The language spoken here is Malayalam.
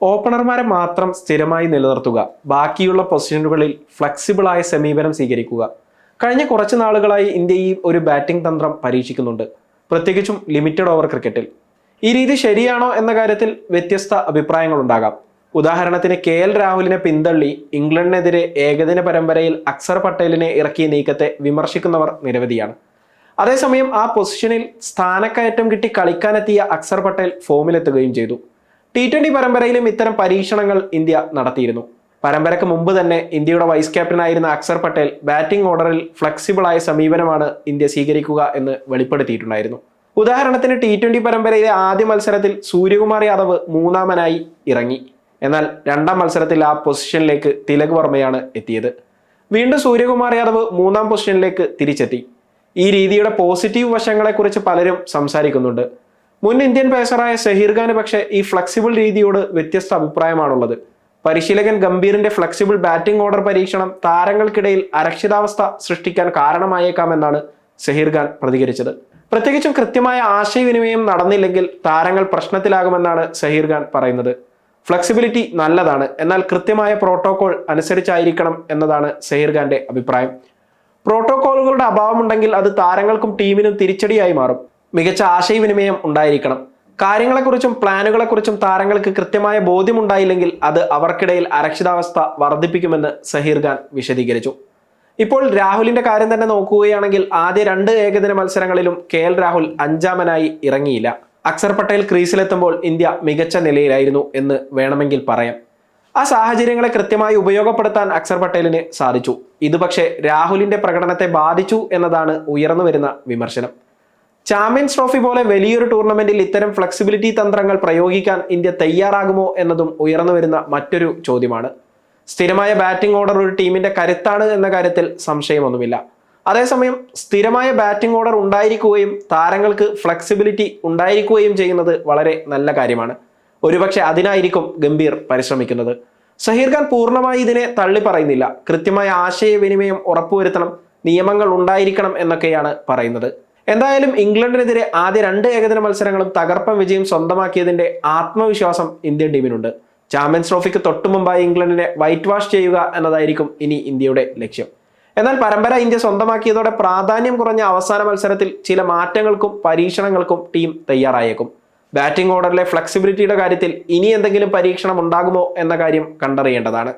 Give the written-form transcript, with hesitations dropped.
ഓപ്പണർമാരെ മാത്രം സ്ഥിരമായി നിലനിർത്തുക, ബാക്കിയുള്ള പൊസിഷനുകളിൽ ഫ്ലെക്സിബിളായ സമീപനം സ്വീകരിക്കുക. കഴിഞ്ഞ കുറച്ച് നാളുകളായി ഇന്ത്യ ഈ ഒരു ബാറ്റിംഗ് തന്ത്രം പരീക്ഷിക്കുന്നുണ്ട്, പ്രത്യേകിച്ചും ലിമിറ്റഡ് ഓവർ ക്രിക്കറ്റിൽ. ഈ രീതി ശരിയാണോ എന്ന കാര്യത്തിൽ വ്യത്യസ്ത അഭിപ്രായങ്ങളുണ്ടാകാം. ഉദാഹരണത്തിന് KL രാഹുലിനെ പിന്തള്ളി ഇംഗ്ലണ്ടിനെതിരെ ഏകദിന പരമ്പരയിൽ അക്സർ പട്ടേലിനെ ഇറക്കിയ നീക്കത്തെ വിമർശിക്കുന്നവർ നിരവധിയാണ്. അതേസമയം ആ പൊസിഷനിൽ സ്ഥാനക്കയറ്റം കിട്ടി കളിക്കാനെത്തിയ അക്സർ പട്ടേൽ ഫോമിലെത്തുകയും ചെയ്തു. T20 പരമ്പരയിലും ഇത്തരം പരീക്ഷണങ്ങൾ ഇന്ത്യ നടത്തിയിരുന്നു. പരമ്പരയ്ക്ക് മുമ്പ് തന്നെ ഇന്ത്യയുടെ വൈസ് ക്യാപ്റ്റനായിരുന്ന അക്സർ പട്ടേൽ ബാറ്റിംഗ് ഓർഡറിൽ ഫ്ലെക്സിബിളായ സമീപനമാണ് ഇന്ത്യ സ്വീകരിക്കുക എന്ന് വെളിപ്പെടുത്തിയിട്ടുണ്ടായിരുന്നു. ഉദാഹരണത്തിന് T20 പരമ്പരയിലെ ആദ്യ മത്സരത്തിൽ സൂര്യകുമാർ യാദവ് മൂന്നാമനായി ഇറങ്ങി. എന്നാൽ രണ്ടാം മത്സരത്തിൽ ആ പൊസിഷനിലേക്ക് തിലക് വർമ്മയാണ് എത്തിയത്. വീണ്ടും സൂര്യകുമാർ യാദവ് മൂന്നാം പൊസിഷനിലേക്ക് തിരിച്ചെത്തി. ഈ രീതിയുടെ പോസിറ്റീവ് വശങ്ങളെക്കുറിച്ച് പലരും സംസാരിക്കുന്നുണ്ട്. മുൻ ഇന്ത്യൻ പേസറായ സഹീർ ഖാന് പക്ഷേ ഈ ഫ്ലെക്സിബിൾ രീതിയോട് വ്യത്യസ്ത അഭിപ്രായമാണുള്ളത്. പരിശീലകൻ ഗംഭീറിന്റെ ഫ്ലെക്സിബിൾ ബാറ്റിംഗ് ഓർഡർ പരീക്ഷണം താരങ്ങൾക്കിടയിൽ അരക്ഷിതാവസ്ഥ സൃഷ്ടിക്കാൻ കാരണമായേക്കാമെന്നാണ് സഹീർ ഖാൻ പ്രതികരിച്ചത്. പ്രത്യേകിച്ചും കൃത്യമായ ആശയവിനിമയം നടന്നില്ലെങ്കിൽ താരങ്ങൾ പ്രശ്നത്തിലാകുമെന്നാണ് സഹീർ ഖാൻ പറയുന്നത്. ഫ്ലെക്സിബിലിറ്റി നല്ലതാണ്, എന്നാൽ കൃത്യമായ പ്രോട്ടോകോൾ അനുസരിച്ചായിരിക്കണം എന്നതാണ് സഹീർ ഖാന്റെ അഭിപ്രായം. പ്രോട്ടോകോളുകളുടെ അഭാവമുണ്ടെങ്കിൽ അത് താരങ്ങൾക്കും ടീമിനും തിരിച്ചടിയായി മാറും. മികച്ച ആശയവിനിമയം ഉണ്ടായിരിക്കണം. കാര്യങ്ങളെക്കുറിച്ചും പ്ലാനുകളെക്കുറിച്ചും താരങ്ങൾക്ക് കൃത്യമായ ബോധ്യമുണ്ടായില്ലെങ്കിൽ അത് അവർക്കിടയിൽ അരക്ഷിതാവസ്ഥ വർദ്ധിപ്പിക്കുമെന്ന് സഹീർ ഖാൻ വിശദീകരിച്ചു. ഇപ്പോൾ രാഹുലിന്റെ കാര്യം തന്നെ നോക്കുകയാണെങ്കിൽ ആദ്യ 2 ഏകദിന മത്സരങ്ങളിലും KL രാഹുൽ 5-മനായി ഇറങ്ങിയില്ല. അക്സർ പട്ടേൽ ക്രീസിലെത്തുമ്പോൾ ഇന്ത്യ മികച്ച നിലയിലായിരുന്നു എന്ന് വേണമെങ്കിൽ പറയാം. ആ സാഹചര്യങ്ങളെ കൃത്യമായി ഉപയോഗപ്പെടുത്താൻ അക്സർ പട്ടേലിന് സാധിച്ചു. ഇത് പക്ഷേ രാഹുലിന്റെ പ്രകടനത്തെ ബാധിച്ചു എന്നതാണ് ഉയർന്നു വരുന്ന വിമർശനം. ചാമ്പ്യൻസ് ട്രോഫി പോലെ വലിയൊരു ടൂർണമെന്റിൽ ഇത്തരം ഫ്ലെക്സിബിലിറ്റി തന്ത്രങ്ങൾ പ്രയോഗിക്കാൻ ഇന്ത്യ തയ്യാറാകുമോ എന്നതും ഉയർന്നു വരുന്ന മറ്റൊരു ചോദ്യമാണ്. സ്ഥിരമായ ബാറ്റിംഗ് ഓർഡർ ഒരു ടീമിന്റെ കരുത്താണ് എന്ന കാര്യത്തിൽ സംശയമൊന്നുമില്ല. അതേസമയം സ്ഥിരമായ ബാറ്റിംഗ് ഓർഡർ ഉണ്ടായിരിക്കുകയും താരങ്ങൾക്ക് ഫ്ലെക്സിബിലിറ്റി ഉണ്ടായിരിക്കുകയും ചെയ്യുന്നത് വളരെ നല്ല കാര്യമാണ്. ഒരുപക്ഷെ അതിനായിരിക്കും ഗംഭീർ പരിശ്രമിക്കുന്നത്. സഹീർ ഖാൻ പൂർണ്ണമായി ഇതിനെ തള്ളി പറയുന്നില്ല. കൃത്യമായ ആശയവിനിമയം ഉറപ്പുവരുത്തണം, നിയമങ്ങൾ ഉണ്ടായിരിക്കണം എന്നൊക്കെയാണ് പറയുന്നത്. എന്തായാലും ഇംഗ്ലണ്ടിനെതിരെ ആദ്യ 2 ഏകദിന മത്സരങ്ങളും തകർപ്പൻ വിജയം സ്വന്തമാക്കിയതിന്റെ ആത്മവിശ്വാസം ഇന്ത്യൻ ടീമിനുണ്ട്. ചാമ്പ്യൻസ് ട്രോഫിക്ക് തൊട്ടുമുമ്പായി ഇംഗ്ലണ്ടിനെ വൈറ്റ് വാഷ് ചെയ്യുക എന്നതായിരിക്കും ഇനി ഇന്ത്യയുടെ ലക്ഷ്യം. എന്നാൽ പരമ്പര ഇന്ത്യ സ്വന്തമാക്കിയതോടെ പ്രാധാന്യം കുറഞ്ഞ അവസാന മത്സരത്തിൽ ചില മാറ്റങ്ങൾക്കും പരീക്ഷണങ്ങൾക്കും ടീം തയ്യാറായേക്കും. ബാറ്റിംഗ് ഓർഡറിലെ ഫ്ലെക്സിബിലിറ്റിയുടെ കാര്യത്തിൽ ഇനി എന്തെങ്കിലും പരീക്ഷണം ഉണ്ടാകുമോ എന്ന കാര്യം കണ്ടറിയേണ്ടതാണ്.